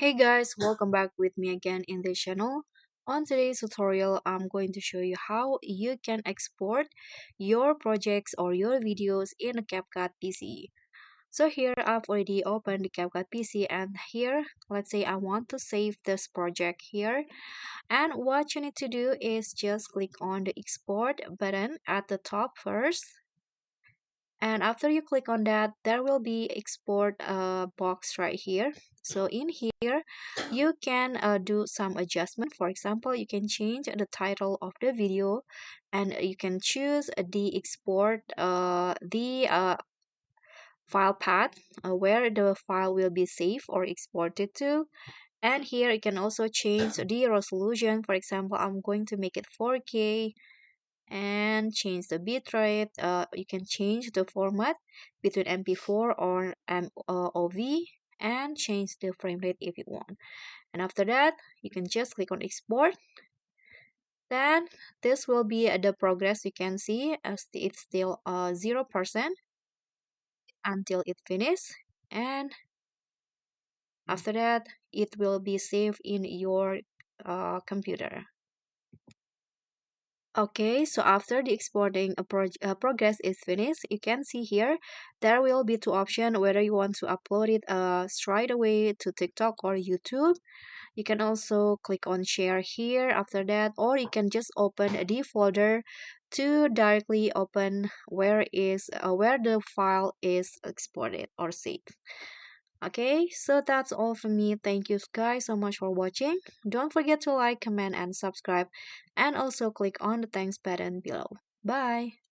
Hey guys, welcome back with me again in this channel. On today's tutorial, I'm going to show you how you can export your projects or your videos in a CapCut PC. So here I've already opened the CapCut PC, and here let's say I want to save this project here, and what you need to do is just click on the export button at the top first, and after you click on that there will be export box right here. So in here you can do some adjustment. For example, you can change the title of the video, and you can choose the export the file path where the file will be saved or exported to. And here you can also change the resolution. For example, I'm going to make it 4K and change the bitrate. You can change the format between MP4 or MOV, and change the frame rate if you want. And after that, you can just click on export. Then this will be the progress. You can see as it's still 0% until it finishes. And after that, it will be saved in your computer. Okay, so after the exporting progress is finished, you can see here there will be two options whether you want to upload it straight away to TikTok or YouTube. You can also click on share here after that, or you can just open the folder to directly open where the file is exported or saved. Okay, so that's all from me. Thank you guys so much for watching. Don't forget to like, comment, and subscribe, and also click on the thanks button below. Bye.